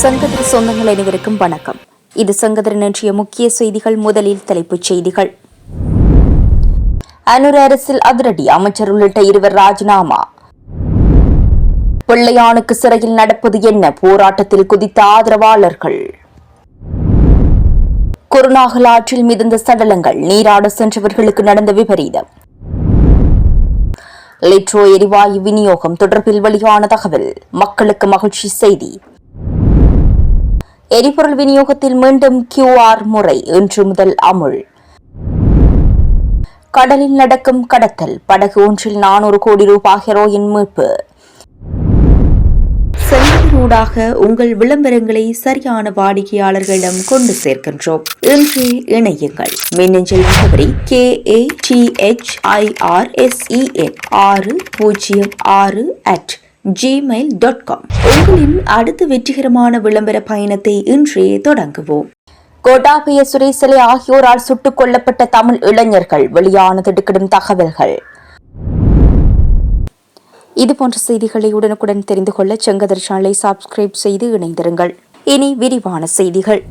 சங்கதிர சொந்தங்கள் அனைவருக்கும் வணக்கம். இது சங்கதிரன் இன்றைய முக்கிய செய்திகள். முதலில் தலைப்புச் செய்திகள். அனுர அரசில் அதிரடி, அமைச்சர் உள்ளிட்ட 2 ராஜினாமா. பிள்ளையானுக்கு சிறையில் நடப்பது என்ன? போராட்டத்தில் குதித்த ஆதரவாளர்கள். குருநாகல் ஆற்றில் மிதந்த சடலங்கள், நீராட சென்றவர்களுக்கு நடந்த விபரீதம். லிட்ரோ எரிவாயு விநியோகம் தொடர்பில் வெளியான தகவல், மக்களுக்கு மகிழ்ச்சி செய்தி. எரிபொருள் விநியோகத்தில் மீண்டும் QR முறை இன்று முதல் அமுல். கடலில் நடக்கும் கடத்தல், படகு ஒன்றில் 400 கோடி ரூபாய் ஹெரோயின் மீட்பு. செங்கலூடாக உங்கள் விளம்பரங்களை சரியான வாடிக்கையாளர்களிடம் கொண்டு சேர்க்கின்றோம். இன்று இணையுங்கள். மின்னஞ்சல் முகவரி KATHIR606@gmail.com. உங்களின் அடுத்த வெற்றிகரமான விளம்பர பயணத்தை இன்றே தொடங்குவோம். கோட்டாபய சுரேசலை ஆகியோரால் சுட்டுக் கொல்லப்பட்ட தமிழ் இளைஞர்கள், வெளியான திடுக்கிடும் தகவல்கள். இதுபோன்ற செய்திகளை உடனுக்குடன் தெரிந்து கொள்ள செங்கதிர் சேனலை சப்ஸ்கிரைப் செய்து இணைந்திருங்கள். இனி விரிவான செய்திகள்.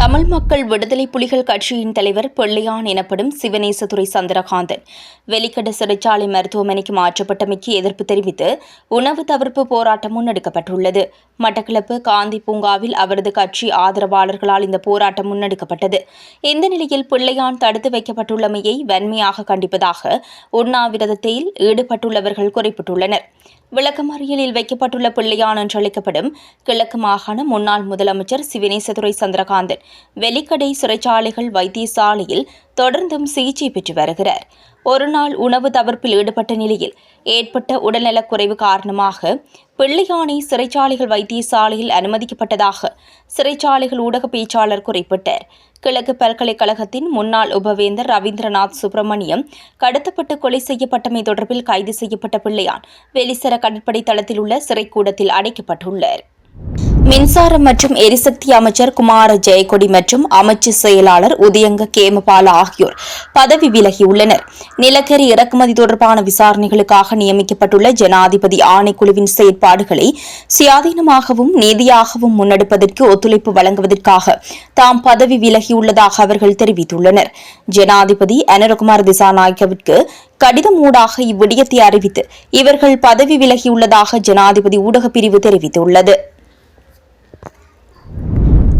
தமிழ் மக்கள் விடுதலை புலிகள் கட்சியின் தலைவர் பிள்ளையான் எனப்படும் சிவனேசதுரை சந்திரகாந்தன் வெலிக்கட சிறைச்சாலை மருத்துவமனைக்கு மாற்றப்பட்டமைக்கு எதிர்ப்பு தெரிவித்து உணவு தவிர்ப்பு போராட்டம் முன்னெடுக்கப்பட்டுள்ளது. மட்டக்களப்பு காந்தி பூங்காவில் அவரது கட்சி ஆதரவாளர்களால் இந்த போராட்டம் முன்னெடுக்கப்பட்டது. இந்த நிலையில் பிள்ளையான் தடுத்து வைக்கப்பட்டுள்ளமையை வன்மையாக கண்டிப்பதாக உண்ணாவிரதத்தில் ஈடுபட்டுள்ளவர்கள் குறிப்பிட்டுள்ளனர். விளக்கமறியலில் வைக்கப்பட்டுள்ள பிள்ளையான் என்றழைக்கப்படும் கிழக்கு மாகாண முன்னாள் முதலமைச்சர் சிவனேசதுரை சந்திரகாந்தன் வெலிக்கடை சிறைச்சாலைகள் வைத்தியசாலையில் தொடர்ந்தும் சிகிச்சை பெற்று வருகிறார். ஒருநாள் உணவு தவிர்ப்பில் ஈடுபட்ட நிலையில் ஏற்பட்ட உடல்நலக்குறைவு காரணமாக பிள்ளையானை சிறைச்சாலைகள் வைத்தியசாலையில் அனுமதிக்கப்பட்டதாக சிறைச்சாலைகள் ஊடக பேச்சாளர் குறிப்பிட்டார். கிழக்கு பல்கலைக்கழகத்தின் முன்னாள் உபவேந்தர் ரவீந்திரநாத் சுப்பிரமணியம் கடத்தப்பட்டு கொலை செய்யப்பட்டமை தொடர்பில் கைது செய்யப்பட்ட பிள்ளையான் வெலிசர கடற்படை தளத்தில் உள்ள சிறைக்கூடத்தில் அடைக்கப்பட்டுள்ளார். மின்சாரம் மற்றும் எரிசக்தி அமைச்சர் குமார ஜெயக்கொடி மற்றும் அமைச்சு செயலாளர் உதயங்க கேமபால ஆகியோர் பதவி விலகியுள்ளனர். நிலக்கரி இறக்குமதி தொடர்பான விசாரணைகளுக்காக நியமிக்கப்பட்டுள்ள ஜனாதிபதி ஆணைக்குழுவின் செயற்பாடுகளை சுயாதீனமாகவும் நீதியாகவும் முன்னெடுப்பதற்கு ஒத்துழைப்பு வழங்குவதற்காக தாம் பதவி விலகியுள்ளதாக அவர்கள் தெரிவித்துள்ளனர். ஜனாதிபதி அனுரகுமார் திசாநாயக்கவிற்கு கடிதம் ஊடாக இவ்விடயத்தை அறிவித்து இவர்கள் பதவி விலகியுள்ளதாக ஜனாதிபதி ஊடகப் பிரிவு தெரிவித்துள்ளது.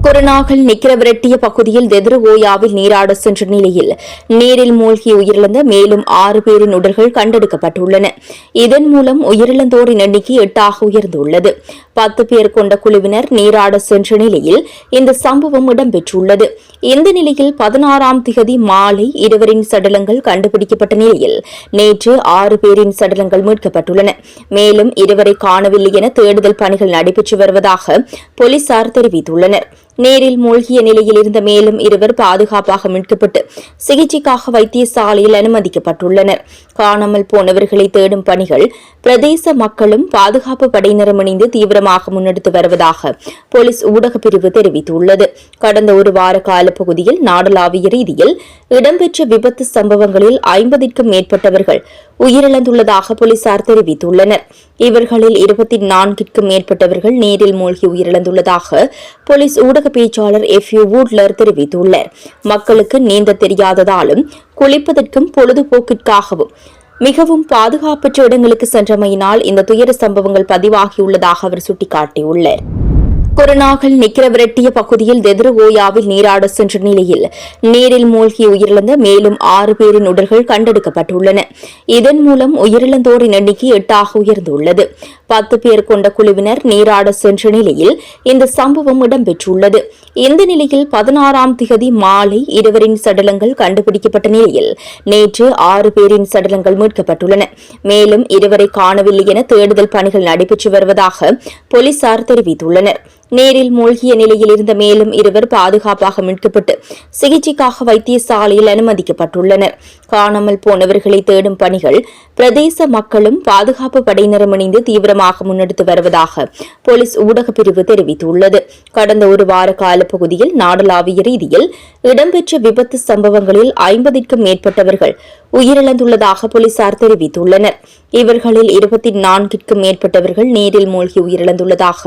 குருநாகல் நிக்கிரவிரட்டிய பகுதியில் தெதிரு ஓயாவில் நீராட சென்ற நிலையில் நீரில் மூழ்கி உயிரிழந்த மேலும் 6 பேரின் உடல்கள் கண்டெடுக்கப்பட்டுள்ளன. இதன் மூலம் உயிரிழந்தோரின் எண்ணிக்கை 8 உயர்ந்துள்ளது. 10 பேர் கொண்ட குழுவினர் நீராட சென்ற நிலையில் இந்த சம்பவம் இடம்பெற்றுள்ளது. இந்த நிலையில் 16ஆம் திகதி மாலை இருவரின் சடலங்கள் கண்டுபிடிக்கப்பட்ட நிலையில் நேற்று 6 பேரின் சடலங்கள் மீட்கப்பட்டுள்ளன. மேலும் 2 காணவில்லை என தேடுதல் பணிகள் நடைபெற்று வருவதாக போலீசார் தெரிவித்துள்ளனர். நீரில் மூழ்கிய நிலையில் இருந்த மேலும் 2 பாதுகாப்பாக மீட்கப்பட்டு சிகிச்சைக்காக வைத்தியசாலையில் அனுமதிக்கப்பட்டுள்ளனர். காணாமல் போனவர்களை தேடும் பணிகள் பிரதேச மக்களும் பாதுகாப்பு படையினரும் இணைந்து தீவிரமாக முன்னெடுத்து வருவதாக போலீஸ் ஊடகப் பிரிவு தெரிவித்துள்ளது. கடந்த 1 வார கால பகுதியில் நாடளாவிய ரீதியில் இடம்பெற்ற விபத்து சம்பவங்களில் 50க்கும் மேற்பட்டவர்கள் உயிரிழந்துள்ளதாக போலீசார் தெரிவித்துள்ளனர். இவர்களில் 24க்கும் மேற்பட்டவர்கள் நீரில் மூழ்கி உயிரிழந்துள்ளதாக போலீஸ் ஊடக பேச்சாளர் FU வூட்லர் தெரிவித்துள்ளார். மக்களுக்கு நீந்த தெரியாததாலும் குளிப்பதற்கும் பொழுதுபோக்கிற்காகவும் மிகவும் பாதுகாப்பற்ற இடங்களுக்கு சென்றமையினால் இந்த துயர சம்பவங்கள் பதிவாகியுள்ளதாக அவர் சுட்டிக்காட்டியுள்ளார். குருநாகல் நிக்கிரவிரட்டிய பகுதியில் தெதிரு ஓயாவில் நீராட சென்ற நிலையில் நீரில் மூழ்கி உயிரிழந்த மேலும் 6 பேரின் உடல்கள் கண்டெடுக்கப்பட்டுள்ளன. இதன் மூலம் உயிரிழந்தோரின் எண்ணிக்கை 8 உயர்ந்துள்ளது. 10 பேர் கொண்ட குழுவினர் நீராட சென்ற நிலையில் இந்த சம்பவம் இடம்பெற்றுள்ளது. இந்த நிலையில் 16ஆம் திகதி மாலை இருவரின் சடலங்கள் கண்டுபிடிக்கப்பட்ட நிலையில் நேற்று 6 பேரின் சடலங்கள் மீட்கப்பட்டுள்ளன. மேலும் 2 காணவில்லை என தேடுதல் பணிகள் நடைபெற்று வருவதாக போலீசார் தெரிவித்துள்ளனர். நீரில் மூழ்கிய நிலையில் இருந்த மேலும் 2 பாதுகாப்பாக மீட்கப்பட்டு சிகிச்சைக்காக வைத்தியசாலையில் அனுமதிக்கப்பட்டுள்ளனர். காணாமல் போனவர்களை தேடும் பணிகள் பிரதேச மக்களும் பாதுகாப்பு படையினரும் இணைந்து தீவிரமாக முன்னெடுத்து வருவதாக போலீஸ் ஊடகப் பிரிவு தெரிவித்துள்ளது. கடந்த 1 வார கால பகுதியில் நாடளாவிய ரீதியில் இடம்பெற்ற விபத்து சம்பவங்களில் 50க்கும் மேற்பட்டவர்கள் உயிரிழந்துள்ளதாக போலீசார் தெரிவித்துள்ளனர். இவர்களில் 24க்கும் மேற்பட்டவர்கள் நீரில் மூழ்கி உயிரிழந்துள்ளதாக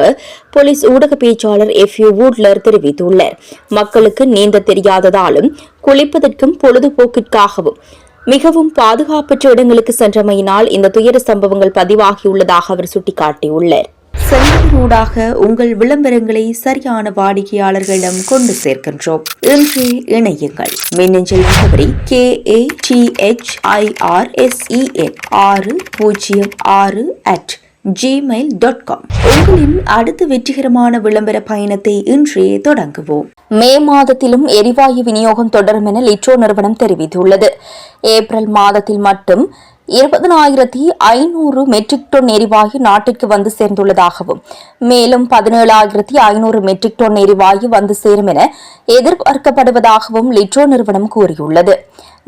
போலீஸ் ஊடக பேச்சாளர் எஃப்யூ வூட்லர் தெரிவித்துள்ளார். மக்களுக்கு நீந்த தெரியாததாலும் குளிப்பதற்கும் பொழுதுபோக்கிற்காகவும் மிகவும் பாதுகாப்பற்ற இடங்களுக்கு சென்றமையினால் இந்த துயர சம்பவங்கள் பதிவாகியுள்ளதாக அவர் சுட்டிக்காட்டியுள்ளார். செயலினூடாக உங்கள் விளம்பரங்களை சரியான வாடிக்கையாளர்களிடம் கொண்டு சேர்க்கின்றோம். இன்று இணையுங்கள். மின்னஞ்சல் முகவரி KATHIR606@gmail.com. உங்களின் அடுத்த வெற்றிகரமான விளம்பர பயணத்தை இன்றே தொடங்குவோம். மே மாதத்திலும் எரிவாயு விநியோகம் தொடரும் என லிட்ரோ நிறுவனம் தெரிவித்துள்ளது. ஏப்ரல் மாதத்தில் மட்டும் 20,500 மெட்ரிக் டன் எரிவாயு நாட்டிற்கு வந்து சேர்ந்துள்ளதாகவும் மேலும் 17,500 மெட்ரிக் டன் எரிவாயு வந்து சேரும் என எதிர்பார்க்கப்படுவதாகவும் லிட்ரோ நிறுவனம் கூறியுள்ளது.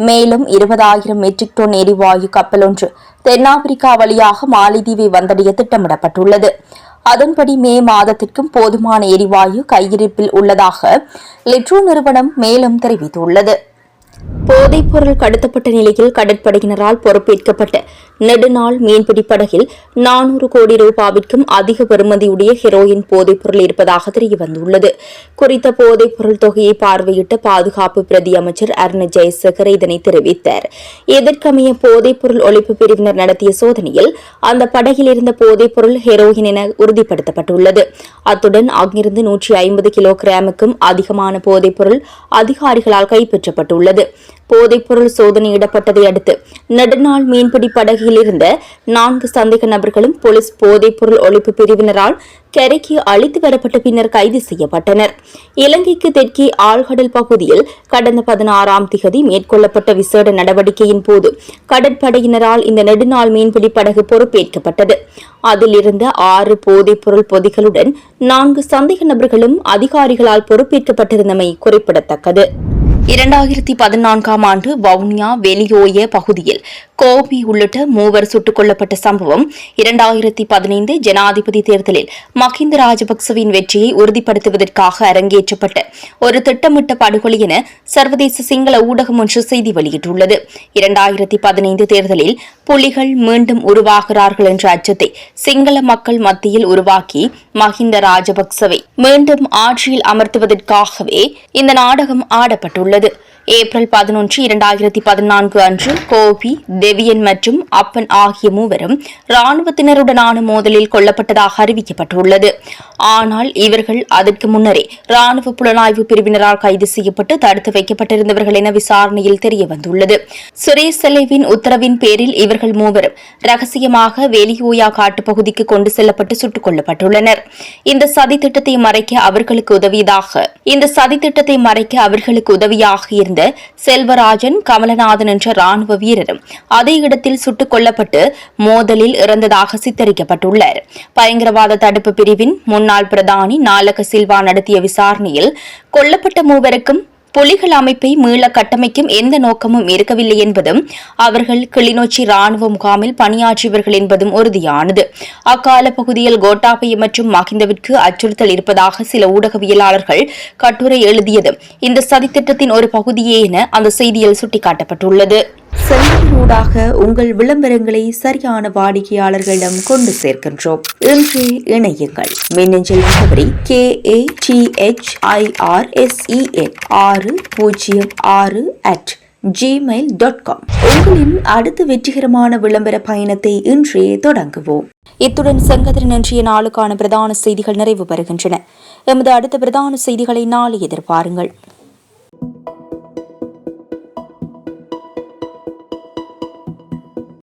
மேலும் 20,000 மெட்ரிக் டன் எரிவாயு கப்பல் ஒன்று தென்னாப்பிரிக்கா வழியாக மாலைதீவை வந்தடைய திட்டமிடப்பட்டுள்ளது. அதன்படி மே மாதத்திற்கும் போதுமான எரிவாயு கையிருப்பில் உள்ளதாக லிட்ரோ நிறுவனம் மேலும் தெரிவித்துள்ளது. போதைப்பொருள் கடத்தப்பட்ட நிலையில் கடற்படையினரால் பொறுப்பேற்கப்பட்ட நெடுநாள் மீன்பிடி படகில் 400 கோடி ரூபாவிற்கும் அதிக பெறுமதியுடைய ஹெரோயின் போதைப்பொருள் இருப்பதாக தெரியவந்துள்ளது. குறித்த போதைப்பொருள் தொகையை பார்வையிட்ட பாதுகாப்பு பிரதி அமைச்சர் அருண் ஜெயசேகர் இதனை தெரிவித்தார். இதற்கமைய போதைப்பொருள் ஒழிப்பு பிரிவினர் நடத்திய சோதனையில் அந்த படகில் இருந்த போதைப்பொருள் ஹெரோயின் என உறுதிப்படுத்தப்பட்டுள்ளது. அத்துடன் அங்கிருந்து 150 கிலோகிராமுக்கும் அதிகமான போதைப்பொருள் அதிகாரிகளால் கைப்பற்றப்பட்டுள்ளது. போதைப்பொருள் சோதனையிடப்பட்டதை அடுத்து நெடுநாள் மீன்பிடி படகில் இருந்த 4 சந்தேக நபர்களும் போலீஸ் போதைப்பொருள் ஒழிப்பு பிரிவினரால் கரைக்கு அழைத்து வரப்பட்ட பின்னர் கைது செய்யப்பட்டனர். இலங்கைக்கு தெற்கே ஆழ்கடல் பகுதியில் கடந்த 16ஆம் திகதி மேற்கொள்ளப்பட்ட விசேட நடவடிக்கையின் போது கடற்படையினரால் இந்த நெடுநாள் மீன்பிடி படகு பொறுப்பேற்கப்பட்டது. அதில் இருந்த 6 போதைப்பொருள் பொதிகளுடன் 4 சந்தேக நபர்களும் அதிகாரிகளால் பொறுப்பேற்கப்பட்டிருந்தமை குறிப்பிடத்தக்கது. 2014ஆம் ஆண்டு வவுனியா வெளியோய பகுதியில் கோபி உள்ளிட்ட 3 சுட்டுக் கொல்லப்பட்ட சம்பவம் 2015 ஜனாதிபதி தேர்தலில் மஹிந்த ராஜபக்சவின் வெற்றியை உறுதிப்படுத்துவதற்காக அரங்கேற்றப்பட்ட ஒரு திட்டமிட்ட படுகொலை என சர்வதேச சிங்கள ஊடகம் ஒன்று செய்தி வெளியிட்டுள்ளது. 2015 தேர்தலில் புலிகள் மீண்டும் உருவாகிறார்கள் என்ற அச்சத்தை சிங்கள மக்கள் மத்தியில் உருவாக்கி மஹிந்த ராஜபக்சவை மீண்டும் ஆட்சியில் அமர்த்துவதற்காகவே இந்த நாடகம் ஆடப்பட்டுள்ளது. ஏப்ரல் 11, 2014 அன்று கோபி, தெவியன் மற்றும் அப்பன் ஆகிய 3 ராணுவத்தினருடனான மோதலில் கொல்லப்பட்டதாக அறிவிக்கப்பட்டுள்ளது. ஆனால் இவர்கள் அதற்கு முன்னரே ராணுவ புலனாய்வு பிரிவினரால் கைது செய்யப்பட்டு தடுத்து வைக்கப்பட்டிருந்தவர்கள் என விசாரணையில் தெரியவந்துள்ளது. சுரேஷ் செலவின் உத்தரவின் பேரில் இவர்கள் 3 ரகசியமாக வேலியோயா காட்டுப்பகுதிக்கு கொண்டு செல்லப்பட்டு சுட்டுக் கொல்லப்பட்டுள்ளனர். இந்த சதித்திட்டத்தை மறைக்க அவர்களுக்கு உதவியாக இருந்த செல்வராஜன் கமலநாதன் என்ற ராணுவ வீரரும் அதே இடத்தில் சுட்டுக் கொல்லப்பட்டு மோதலில் இறந்ததாக சித்தரிக்கப்பட்டுள்ளார். பயங்கரவாத தடுப்பு பிரிவின் முன்னாள் பிரதானி நாலக சில்வா நடத்திய விசாரணையில் கொல்லப்பட்ட 3 புலிகள் அமைப்பை மீள கட்டமைக்கும் எந்த நோக்கமும் இருக்கவில்லை என்பதும் அவர்கள் கிளிநொச்சி ராணுவ முகாமில் பணியாற்றியவர்கள் என்பதும் உறுதியானது. அக்கால பகுதியில் கோட்டாபய மற்றும் மஹிந்தவிற்கு அச்சுறுத்தல் இருப்பதாக சில ஊடகவியலாளர்கள் கட்டுரை எழுதியதும் இந்த சதித்திட்டத்தின் ஒரு பகுதியே என அந்த செய்தியில் சுட்டிக்காட்டப்பட்டுள்ளது. செயலினூடாக உங்கள் விளம்பரங்களை சரியான வாடிக்கையாளர்களிடம் கொண்டு சேர்க்கின்றோம். இன்று இணையுங்கள். மின்னஞ்சல் முகவரி KATHIR606@gmail.com. உங்களின் அடுத்த வெற்றிகரமான விளம்பர பயணத்தை இன்றே தொடங்குவோம். இத்துடன் சங்கத்தின் இன்றைய நாளுக்கான பிரதான செய்திகள் நிறைவு பெறுகின்றன. எமது அடுத்த பிரதான செய்திகளை நாளை எதிர்பாருங்கள்.